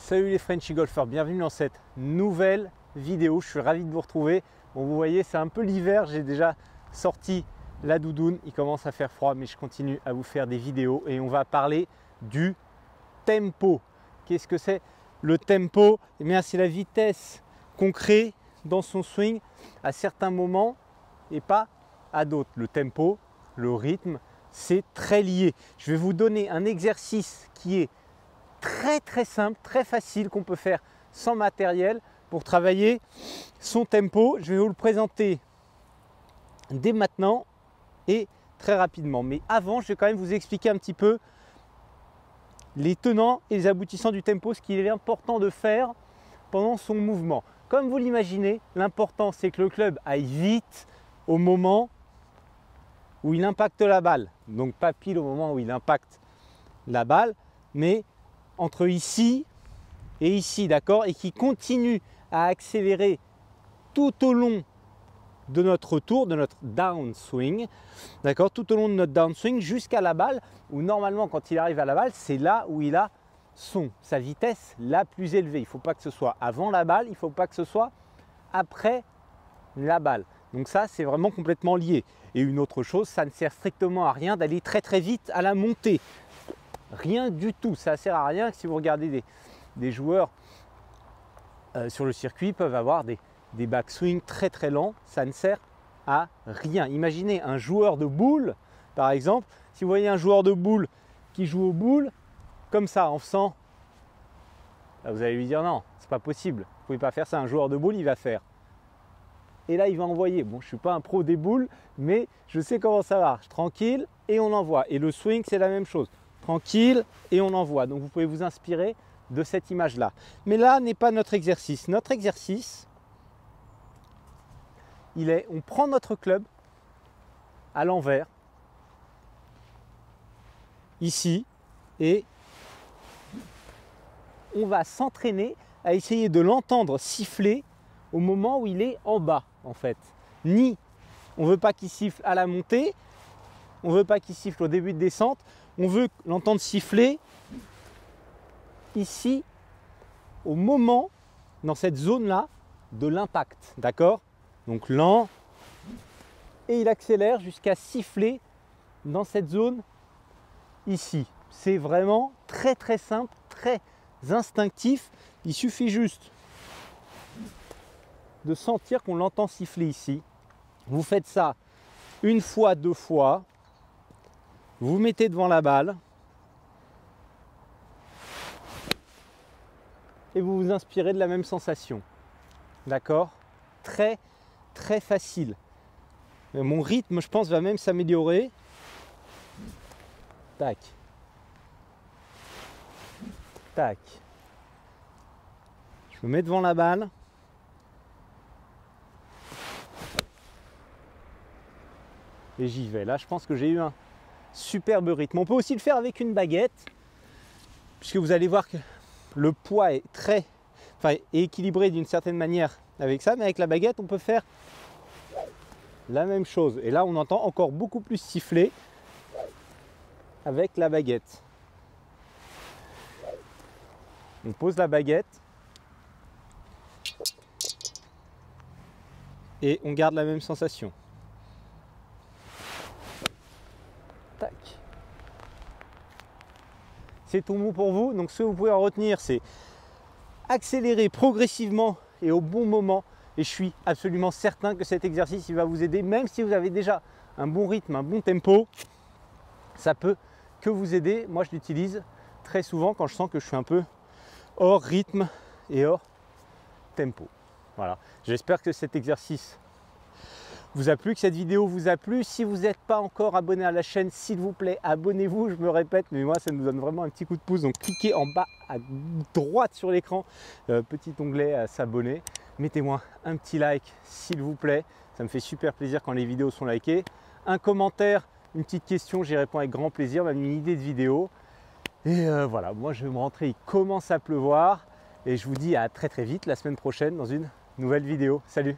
Salut les Frenchy Golfers, bienvenue dans cette nouvelle vidéo. Je suis ravi de vous retrouver. Bon, vous voyez, c'est un peu l'hiver, j'ai déjà sorti la doudoune, il commence à faire froid, mais je continue à vous faire des vidéos et on va parler du tempo. Qu'est-ce que c'est le tempo? Eh bien, c'est la vitesse qu'on crée dans son swing à certains moments et pas à d'autres. Le tempo, le rythme, c'est très lié. Je vais vous donner un exercice qui est très simple, très facile, qu'on peut faire sans matériel pour travailler son tempo. Je vais vous le présenter dès maintenant et très rapidement. Mais avant, je vais quand même vous expliquer un petit peu les tenants et les aboutissants du tempo, ce qu'il est important de faire pendant son mouvement. Comme vous l'imaginez, l'important c'est que le club aille vite au moment où il impacte la balle. Donc pas pile au moment où il impacte la balle, mais entre ici et ici, d'accord, et qui continue à accélérer tout au long de notre tour, de notre downswing, d'accord, tout au long de notre downswing jusqu'à la balle, où normalement quand il arrive à la balle, c'est là où il a sa vitesse la plus élevée. Il ne faut pas que ce soit avant la balle, il ne faut pas que ce soit après la balle. Donc ça, c'est vraiment complètement lié. Et une autre chose, ça ne sert strictement à rien d'aller très vite à la montée. Rien du tout, ça ne sert à rien. Si vous regardez des joueurs sur le circuit, ils peuvent avoir des backswings très lents, ça ne sert à rien. Imaginez un joueur de boule, par exemple, si vous voyez un joueur de boule qui joue aux boules, comme ça, en faisant, là, vous allez lui dire non, c'est pas possible, vous ne pouvez pas faire ça, un joueur de boule, il va faire. Et là, il va envoyer. Bon, je ne suis pas un pro des boules, mais je sais comment ça marche. Tranquille, et on envoie. Et le swing, c'est la même chose. Tranquille, et on envoie. Donc, vous pouvez vous inspirer de cette image-là. Mais là n'est pas notre exercice. Notre exercice, on prend notre club à l'envers, ici, et on va s'entraîner à essayer de l'entendre siffler au moment où il est en bas, en fait. On ne veut pas qu'il siffle à la montée, on ne veut pas qu'il siffle au début de descente, on veut l'entendre siffler ici, au moment, dans cette zone-là, de l'impact, d'accord? Donc lent, et il accélère jusqu'à siffler dans cette zone ici. C'est vraiment très simple, très instinctif. Il suffit juste de sentir qu'on l'entend siffler ici. Vous faites ça une fois, deux fois. Vous vous mettez devant la balle. Et vous vous inspirez de la même sensation. D'accord? Très facile. Mon rythme, je pense, va même s'améliorer. Tac. Tac. Je me mets devant la balle. Et j'y vais. Là, je pense que j'ai eu un superbe rythme. On peut aussi le faire avec une baguette, puisque vous allez voir que le poids est est équilibré d'une certaine manière avec ça, mais avec la baguette, on peut faire la même chose. Et là, on entend encore beaucoup plus siffler avec la baguette. On pose la baguette et on garde la même sensation. Tac. C'est tout mou pour vous. Donc ce que vous pouvez en retenir, c'est accélérer progressivement et au bon moment. Et je suis absolument certain que cet exercice il va vous aider. Même si vous avez déjà un bon rythme, un bon tempo, ça peut que vous aider. Moi, je l'utilise très souvent quand je sens que je suis un peu hors rythme et hors tempo. Voilà. J'espère que cet exercice vous a plu, que cette vidéo vous a plu. Si vous n'êtes pas encore abonné à la chaîne, s'il vous plaît, abonnez-vous. Je me répète, mais moi, ça nous donne vraiment un petit coup de pouce. Donc, cliquez en bas à droite sur l'écran, petit onglet s'abonner. Mettez-moi un petit like, s'il vous plaît. Ça me fait super plaisir quand les vidéos sont likées. Un commentaire, une petite question, j'y réponds avec grand plaisir, même une idée de vidéo. Et voilà, moi, je vais me rentrer. Il commence à pleuvoir. Et je vous dis à très vite la semaine prochaine dans une nouvelle vidéo. Salut!